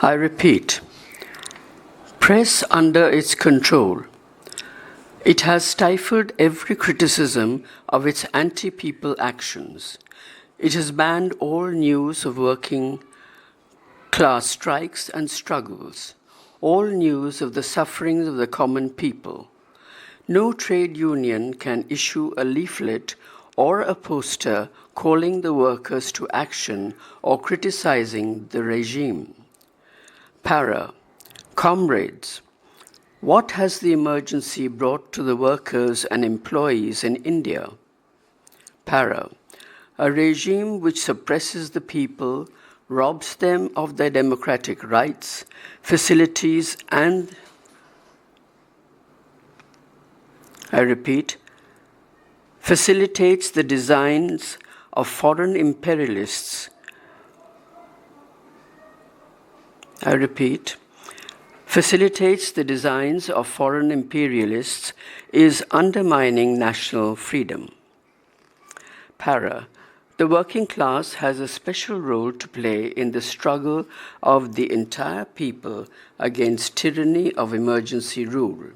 I repeat, press under its control. It has stifled every criticism of its anti-people actions. It has banned all news of working class strikes and struggles, all news of the sufferings of the common people. No trade union can issue a leaflet or a poster calling the workers to action or criticizing the regime. Para, comrades, what has the emergency brought to the workers and employees in India? Para, a regime which suppresses the people, robs them of their democratic rights, facilities, and, I repeat, facilitates the designs of foreign imperialists. I repeat, facilitates the designs of foreign imperialists is undermining national freedom. Para, the working class has a special role to play in the struggle of the entire people against tyranny of emergency rule.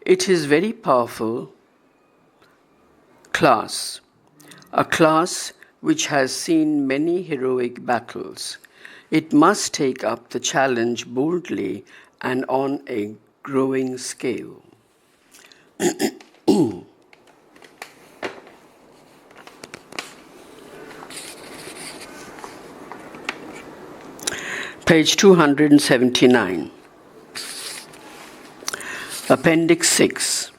It is very powerful class, a class which has seen many heroic battles. It must take up the challenge boldly and on a growing scale. Page 279. Appendix 6.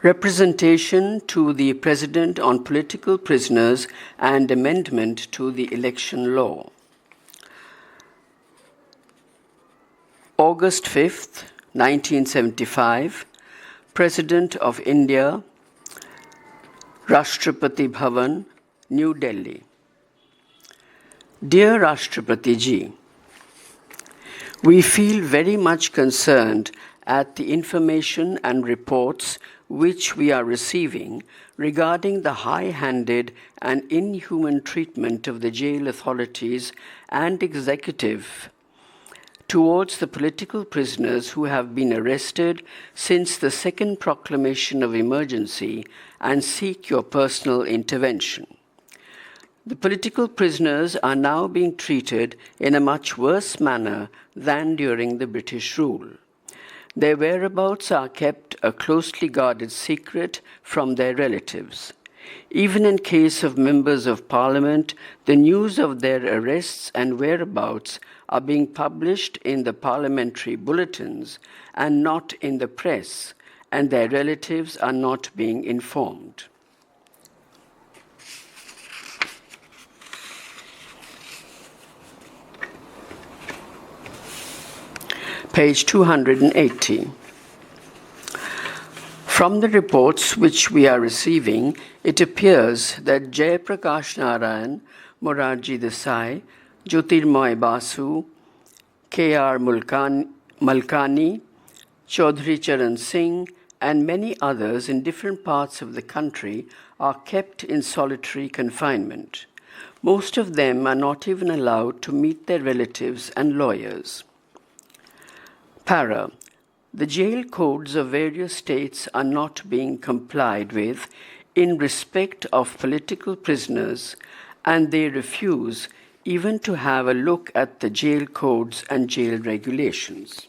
Representation to the President on political prisoners and amendment to the election law. August 5th, 1975, President of India, Rashtrapati Bhavan, New Delhi. Dear Rashtrapati Ji, we feel very much concerned at the information and reports which we are receiving regarding the high-handed and inhuman treatment of the jail authorities and executive towards the political prisoners who have been arrested since the second proclamation of emergency and seek your personal intervention. The political prisoners are now being treated in a much worse manner than during the British rule. Their whereabouts are kept a closely guarded secret from their relatives. Even in case of members of parliament, the news of their arrests and whereabouts are being published in the parliamentary bulletins and not in the press, and their relatives are not being informed. Page 280. From the reports which we are receiving, it appears that Jayaprakash Narayan, Morarji Desai, Jyotirmoy Basu, K.R. Malkani, Chaudhry Charan Singh, and many others in different parts of the country are kept in solitary confinement. Most of them are not even allowed to meet their relatives and lawyers. Para, the jail codes of various states are not being complied with in respect of political prisoners, and they refuse even to have a look at the jail codes and jail regulations.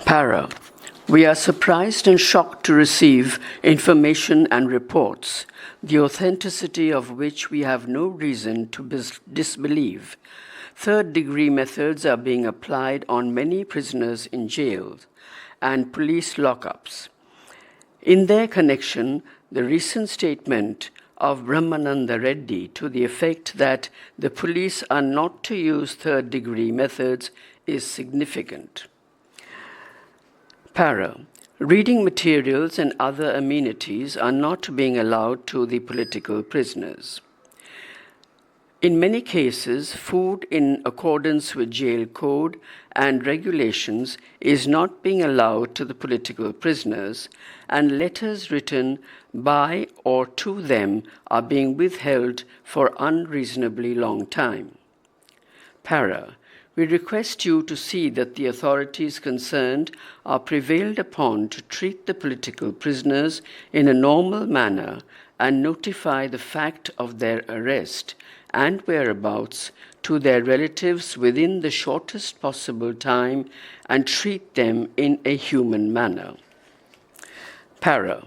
Para, we are surprised and shocked to receive information and reports, the authenticity of which we have no reason to disbelieve. Third-degree methods are being applied on many prisoners in jails and police lockups. In their connection, the recent statement of Brahmananda Reddy to the effect that the police are not to use third-degree methods is significant. Para. Reading materials and other amenities are not being allowed to the political prisoners. In many cases, food in accordance with jail code and regulations is not being allowed to the political prisoners, and letters written by or to them are being withheld for unreasonably long time. Para. We request you to see that the authorities concerned are prevailed upon to treat the political prisoners in a normal manner and notify the fact of their arrest and whereabouts to their relatives within the shortest possible time and treat them in a human manner. Para.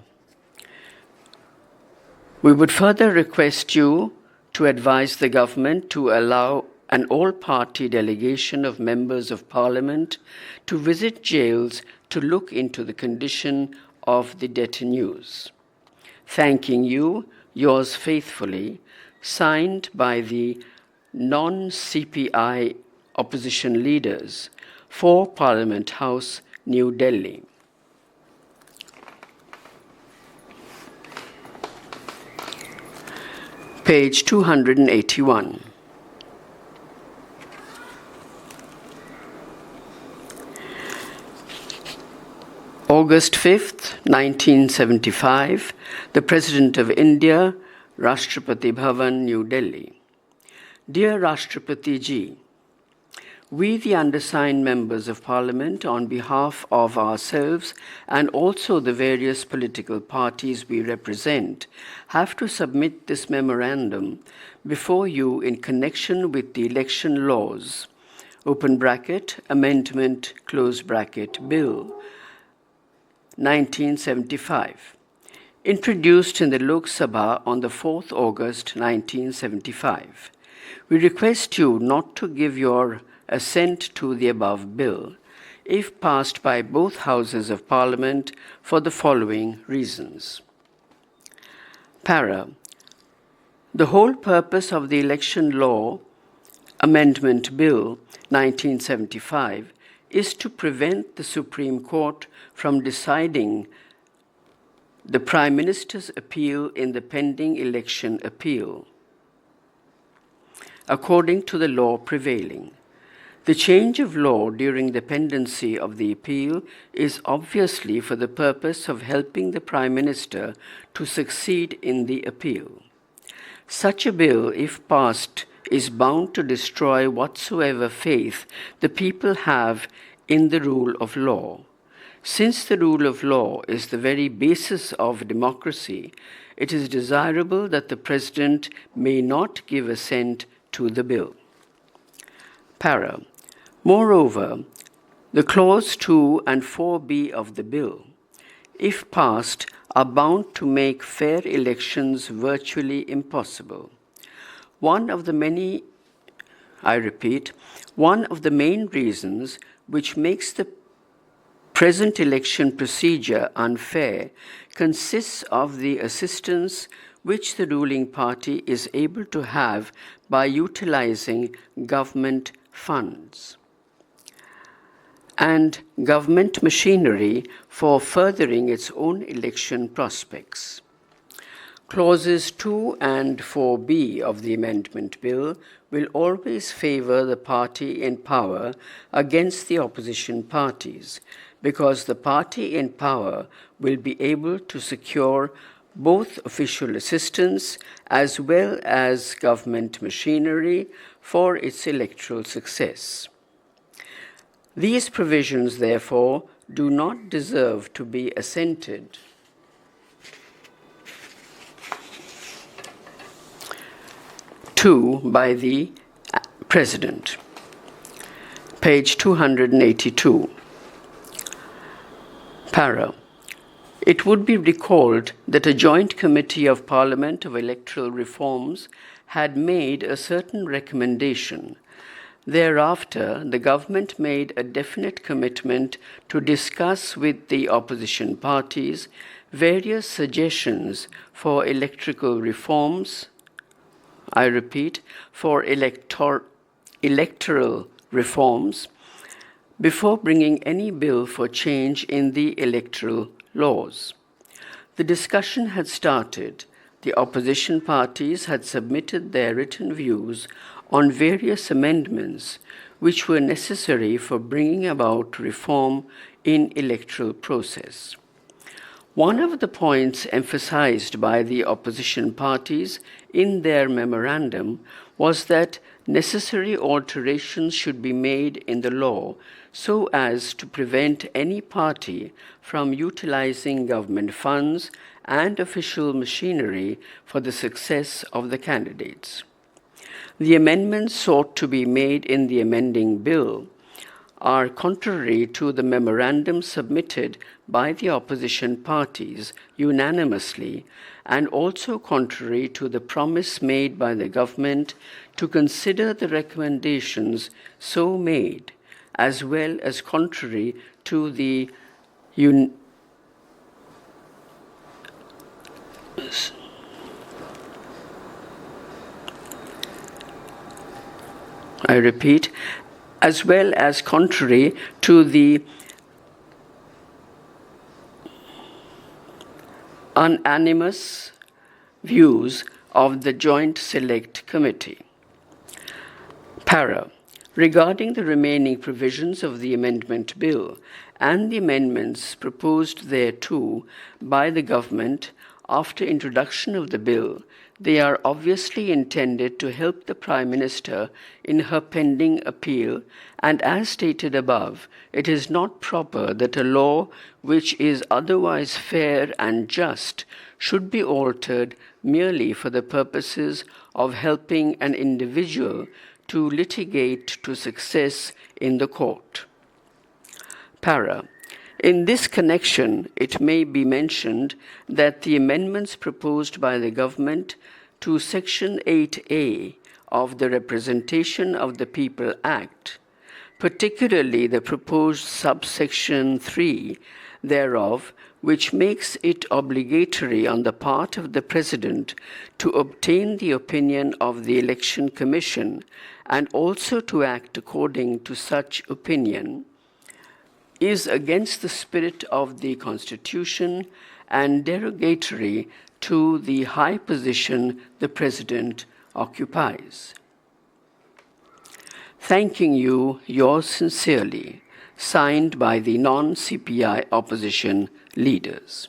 We would further request you to advise the government to allow an all-party delegation of members of parliament to visit jails to look into the condition of the detainees. Thanking you, yours faithfully, signed by the non-CPI opposition leaders, 4 Parliament House, New Delhi. Page 281. August 5th, 1975, the President of India, Rashtrapati Bhavan, New Delhi. Dear Rashtrapati Ji, we, the undersigned members of Parliament, on behalf of ourselves and also the various political parties we represent, have to submit this memorandum before you in connection with the election laws, open bracket, amendment, close bracket, bill, 1975, introduced in the Lok Sabha on the 4th August 1975. We request you not to give your assent to the above bill, if passed by both Houses of Parliament, for the following reasons. Para. The whole purpose of the Election Law Amendment Bill 1975 is to prevent the Supreme Court from deciding the Prime Minister's appeal in the pending election appeal, according to the law prevailing. The change of law during the pendency of the appeal is obviously for the purpose of helping the Prime Minister to succeed in the appeal. Such a bill, if passed, is bound to destroy whatsoever faith the people have in the rule of law. Since the rule of law is the very basis of democracy, it is desirable that the President may not give assent to the bill. Para. Moreover, the clause 2 and 4b of the bill, if passed, are bound to make fair elections virtually impossible. One of the main reasons which makes the present election procedure unfair consists of the assistance which the ruling party is able to have by utilizing government funds and government machinery for furthering its own election prospects. Clauses 2 and 4b of the amendment bill will always favor the party in power against the opposition parties, because the party in power will be able to secure both official assistance as well as government machinery for its electoral success. These provisions, therefore, do not deserve to be assented to by the President. Page 282. Para. It would be recalled that a joint committee of Parliament of Electoral Reforms had made a certain recommendation Thereafter, the government made a definite commitment to discuss with the opposition parties various suggestions for electoral reforms. I repeat, for electoral reforms before bringing any bill for change in the electoral laws. The discussion had started. The opposition parties had submitted their written views on various amendments which were necessary for bringing about reform in electoral process. One of the points emphasized by the opposition parties in their memorandum was that necessary alterations should be made in the law so as to prevent any party from utilizing government funds and official machinery for the success of the candidates. The amendments sought to be made in the amending bill are contrary to the memorandum submitted by the opposition parties unanimously and also contrary to the promise made by the government to consider the recommendations so made, as well as contrary to the I repeat, as well as contrary to the unanimous views of the Joint Select Committee. Para. Regarding the remaining provisions of the amendment bill and the amendments proposed thereto by the government after introduction of the bill, they are obviously intended to help the Prime Minister in her pending appeal, and as stated above, it is not proper that a law which is otherwise fair and just should be altered merely for the purposes of helping an individual to litigate to success in the court. Para. In this connection, it may be mentioned that the amendments proposed by the government to Section 8A of the Representation of the People Act, particularly the proposed subsection 3 thereof, which makes it obligatory on the part of the President to obtain the opinion of the Election Commission and also to act according to such opinion, is against the spirit of the Constitution and derogatory to the high position the President occupies. Thanking you, yours sincerely, signed by the non-CPI opposition leaders.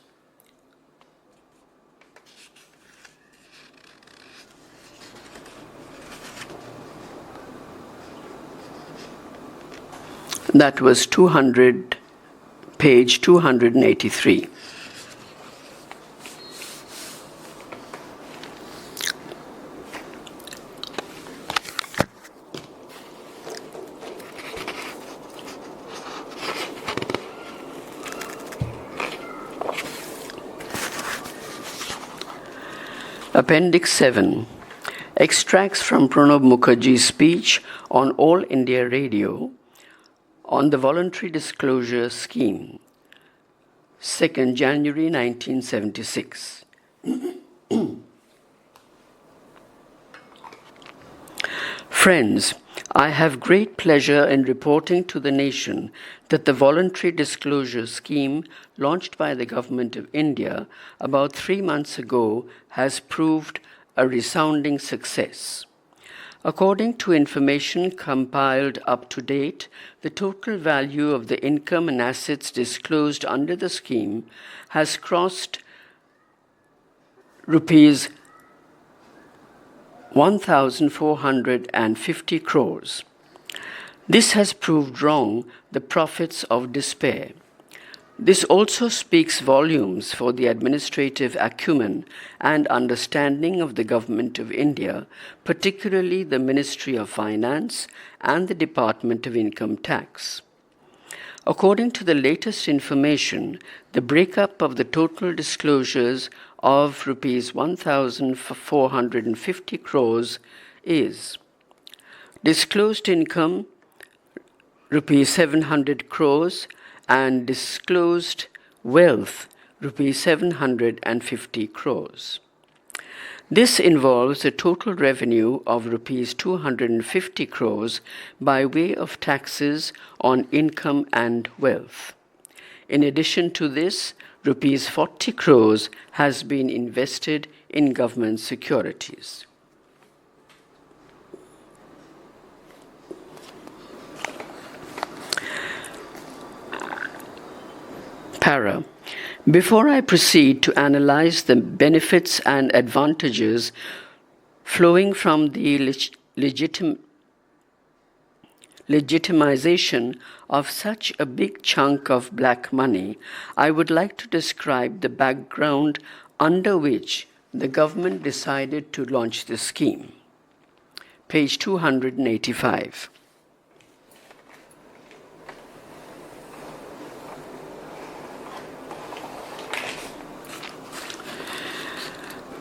That was page 283. Appendix 7. Extracts from Pranab Mukherjee's speech on All India Radio on the Voluntary Disclosure Scheme, 2nd January 1976. Friends, I have great pleasure in reporting to the nation that the voluntary disclosure scheme launched by the Government of India about 3 months ago has proved a resounding success. According to information compiled up to date, the total value of the income and assets disclosed under the scheme has crossed rupees 1,450 crores. This has proved wrong the prophets of despair. This also speaks volumes for the administrative acumen and understanding of the Government of India, particularly the Ministry of Finance and the Department of Income Tax. According to the latest information, the breakup of the total disclosures of rupees 1,450 crores is Disclosed income, rupees 700 crores, and disclosed wealth, rupees 750 crores. This involves a total revenue of rupees 250 crores by way of taxes on income and wealth. In addition to this, rupees 40 crores has been invested in government securities. Para. Before I proceed to analyze the benefits and advantages flowing from the legitimization of such a big chunk of black money, I would like to describe the background under which the government decided to launch this scheme. Page 285.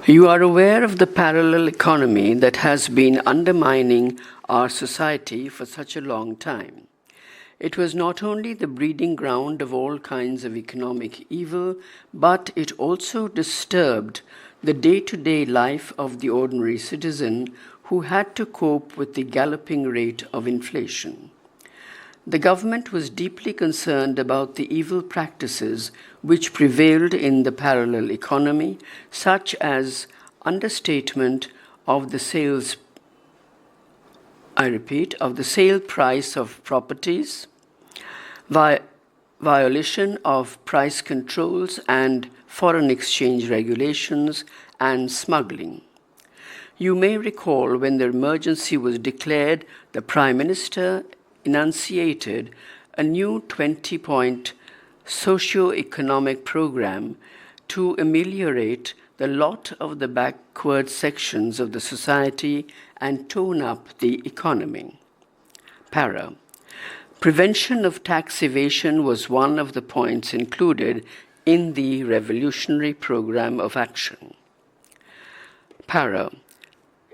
You are aware of the parallel economy that has been undermining our society for such a long time. It was not only the breeding ground of all kinds of economic evil, but it also disturbed the day-to-day life of the ordinary citizen who had to cope with the galloping rate of inflation. The government was deeply concerned about the evil practices which prevailed in the parallel economy, such as understatement of the sale price of properties, violation of price controls and foreign exchange regulations, and smuggling. You may recall when the emergency was declared, the Prime Minister enunciated a new 20-point socio-economic program to ameliorate the lot of the backward sections of the society and tone up the economy. Para. Prevention of tax evasion was one of the points included in the revolutionary program of action. Para.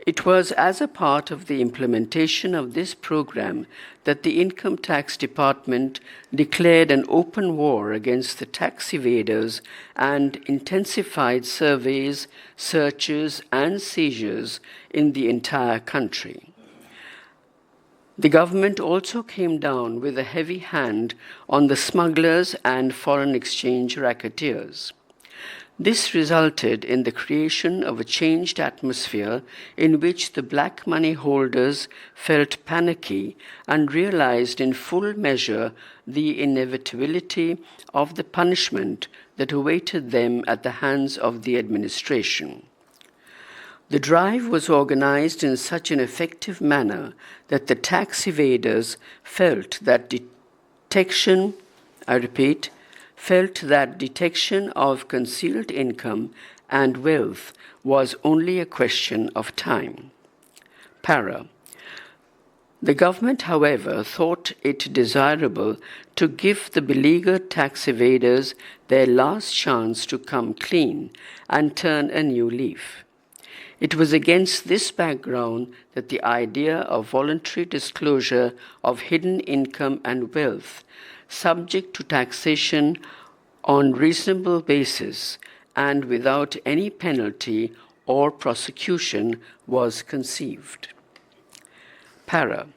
It was as a part of the implementation of this program that the Income Tax Department declared an open war against the tax evaders and intensified surveys, searches, and seizures in the entire country. The government also came down with a heavy hand on the smugglers and foreign exchange racketeers. This resulted in the creation of a changed atmosphere in which the black money holders felt panicky and realized in full measure the inevitability of the punishment that awaited them at the hands of the administration. The drive was organized in such an effective manner that the tax evaders felt that detection of concealed income and wealth was only a question of time. Para. The government, however, thought it desirable to give the beleaguered tax evaders their last chance to come clean and turn a new leaf. It was against this background that the idea of voluntary disclosure of hidden income and wealth, subject to taxation on reasonable basis and without any penalty or prosecution, was conceived. Para.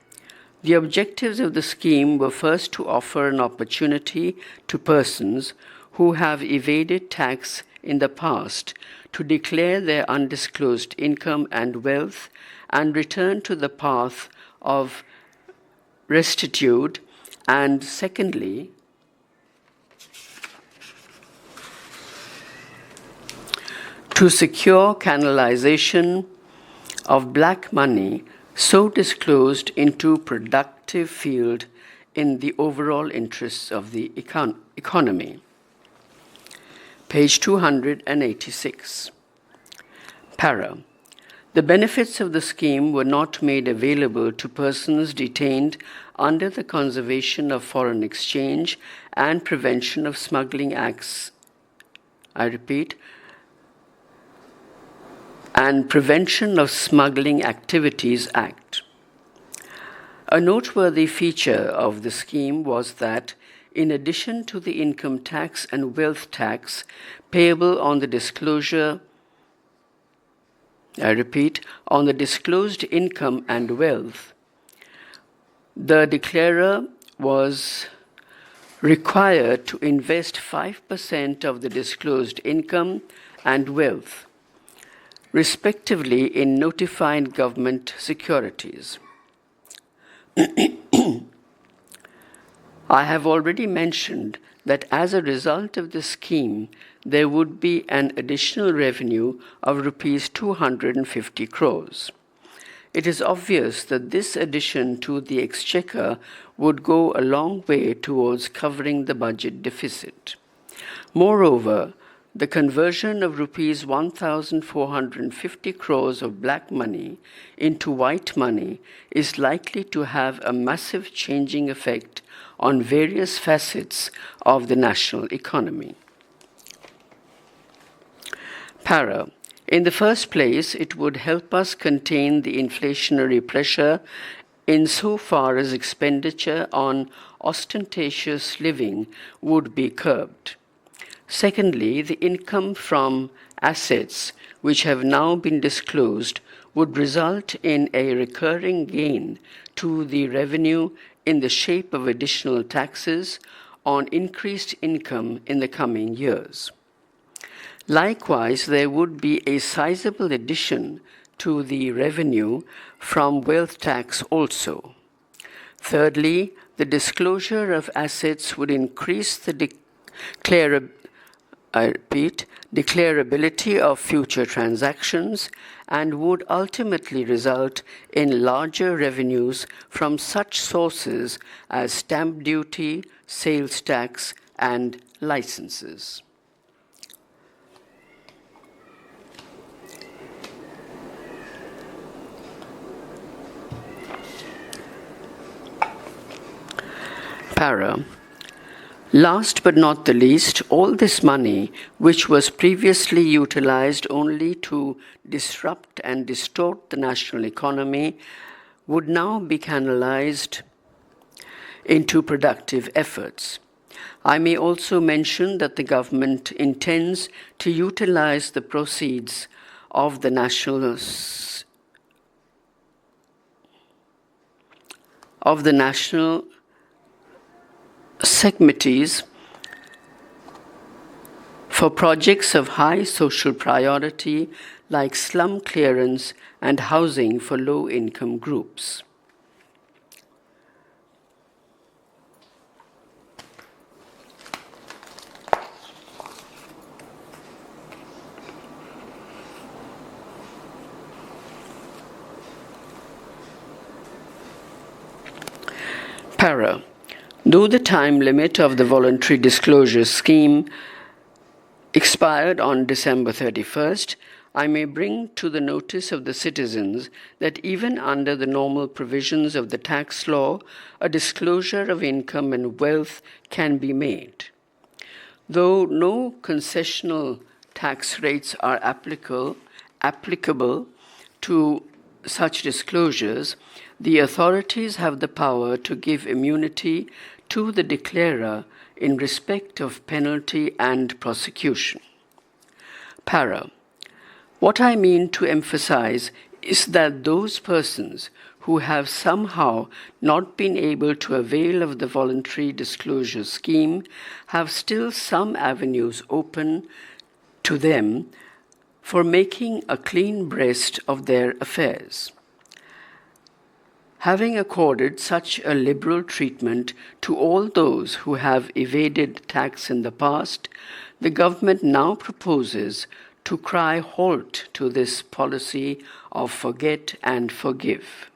The objectives of the scheme were first to offer an opportunity to persons who have evaded tax in the past to declare their undisclosed income and wealth and return to the path of rectitude, and secondly, to secure canalization of black money so disclosed into productive field in the overall interests of the economy. Page 286. Para. The benefits of the scheme were not made available to persons detained under the Conservation of Foreign Exchange and Prevention of Smuggling Acts, and Prevention of Smuggling Activities Act. A noteworthy feature of the scheme was that, in addition to the income tax and wealth tax payable on the disclosure, I repeat, on the disclosed income and wealth, the declarer was required to invest 5% of the disclosed income and wealth, respectively, in notified government securities. I have already mentioned that as a result of the scheme, there would be an additional revenue of rupees 250 crores. It is obvious that this addition to the exchequer would go a long way towards covering the budget deficit. Moreover, the conversion of rupees 1,450 crores of black money into white money is likely to have a massive changing effect on various facets of the national economy. Para. In the first place, it would help us contain the inflationary pressure insofar as expenditure on ostentatious living would be curbed. Secondly, the income from assets which have now been disclosed would result in a recurring gain to the revenue in the shape of additional taxes on increased income in the coming years. Likewise, there would be a sizable addition to the revenue from wealth tax also. Thirdly, the disclosure of assets would increase the declarability of future transactions and would ultimately result in larger revenues from such sources as stamp duty, sales tax, and licenses. Para. Last but not the least, all this money, which was previously utilized only to disrupt and distort the national economy, would now be canalized into productive efforts. I may also mention that the government intends to utilize the proceeds of the national segments for projects of high social priority like slum clearance and housing for low-income groups. Para. Though the time limit of the voluntary disclosure scheme expired on December 31st, I may bring to the notice of the citizens that even under the normal provisions of the tax law, a disclosure of income and wealth can be made. Though no concessional tax rates are applicable to such disclosures, the authorities have the power to give immunity to the declarer in respect of penalty and prosecution. Para. What I mean to emphasize is that those persons who have somehow not been able to avail of the voluntary disclosure scheme have still some avenues open to them for making a clean breast of their affairs. Having accorded such a liberal treatment to all those who have evaded tax in the past, the government now proposes to cry halt to this policy of forget and forgive.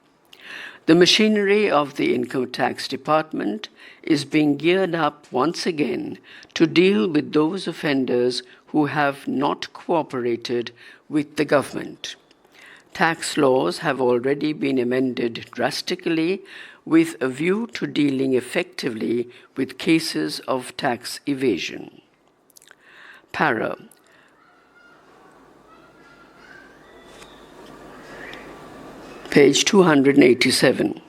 The machinery of the Income Tax Department is being geared up once again to deal with those offenders who have not cooperated with the government. Tax laws have already been amended drastically with a view to dealing effectively with cases of tax evasion. Para. Page 287.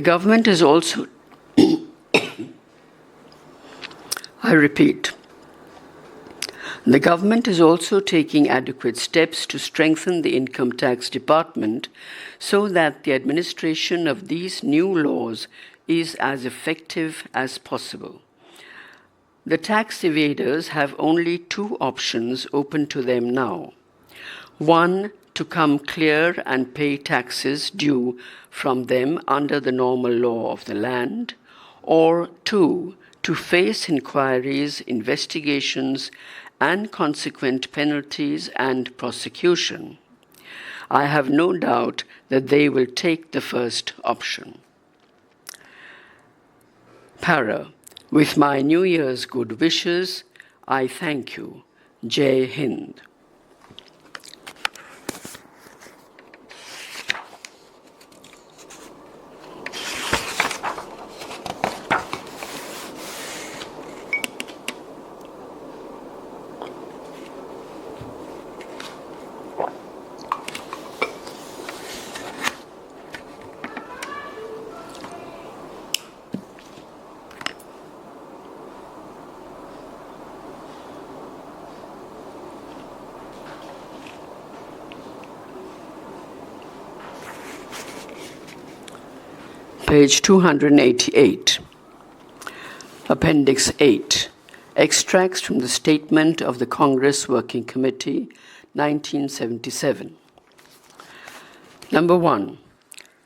The government is also, I repeat, the government is also taking adequate steps to strengthen the income tax department so that the administration of these new laws is as effective as possible. The tax evaders have only two options open to them now. One, to come clear and pay taxes due from them under the normal law of the land, or two, to face inquiries, investigations, and consequent penalties and prosecution. I have no doubt that they will take the first option. Para, with my New Year's good wishes, I thank you. Jai Hind. Page 288, Appendix 8, Extracts from the Statement of the Congress Working Committee, 1977. Number 1.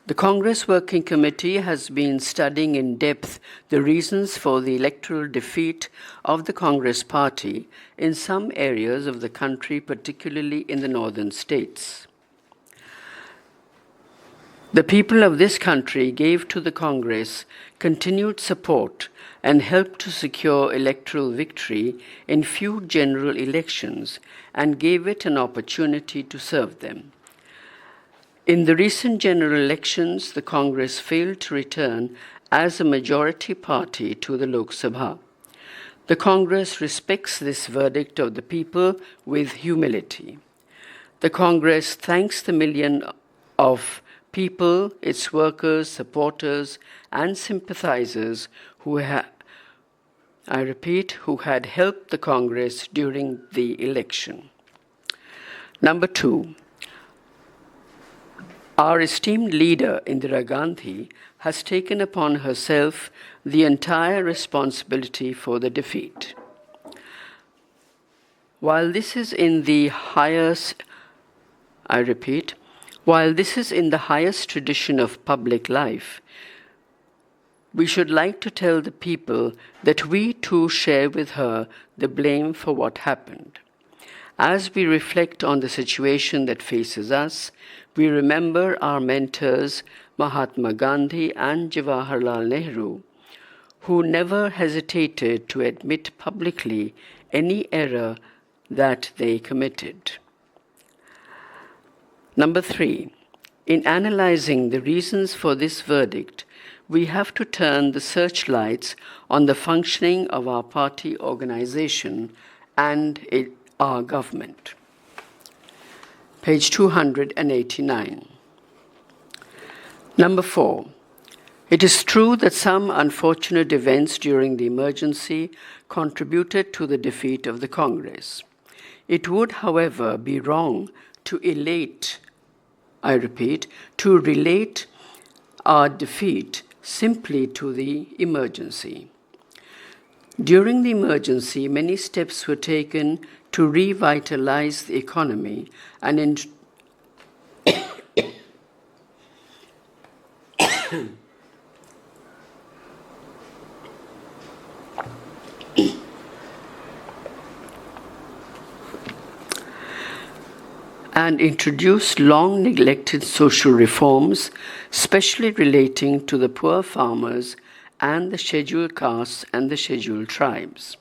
The Congress Working Committee has been studying in depth the reasons for the electoral defeat of the Congress Party in some areas of the country, particularly in the northern states. The people of this country gave to the Congress continued support and helped to secure electoral victory in few general elections and gave it an opportunity to serve them. In the recent general elections, the Congress failed to return as a majority party to the Lok Sabha. The Congress respects this verdict of the people with humility. The Congress thanks the million of people, its workers, supporters, and sympathizers who had helped the Congress during the election. Number 2, our esteemed leader, Indira Gandhi, has taken upon herself the entire responsibility for the defeat. While this is in the highest tradition of public life, we should like to tell the people that we too share with her the blame for what happened. As we reflect on the situation that faces us, we remember our mentors, Mahatma Gandhi and Jawaharlal Nehru, who never hesitated to admit publicly any error that they committed. Number 3, in analyzing the reasons for this verdict, we have to turn the searchlights on the functioning of our party organization and our government. Page 289. Number 4, it is true that some unfortunate events during the emergency contributed to the defeat of the Congress. It would, however, be wrong to relate our defeat simply to the emergency. During the emergency, many steps were taken to revitalize the economy and introduce long-neglected social reforms, especially relating to the poor farmers and the scheduled castes and the scheduled tribes.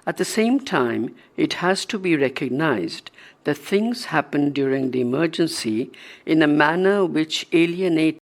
At the same time, it has to be recognized that things happened during the emergency in a manner which alienated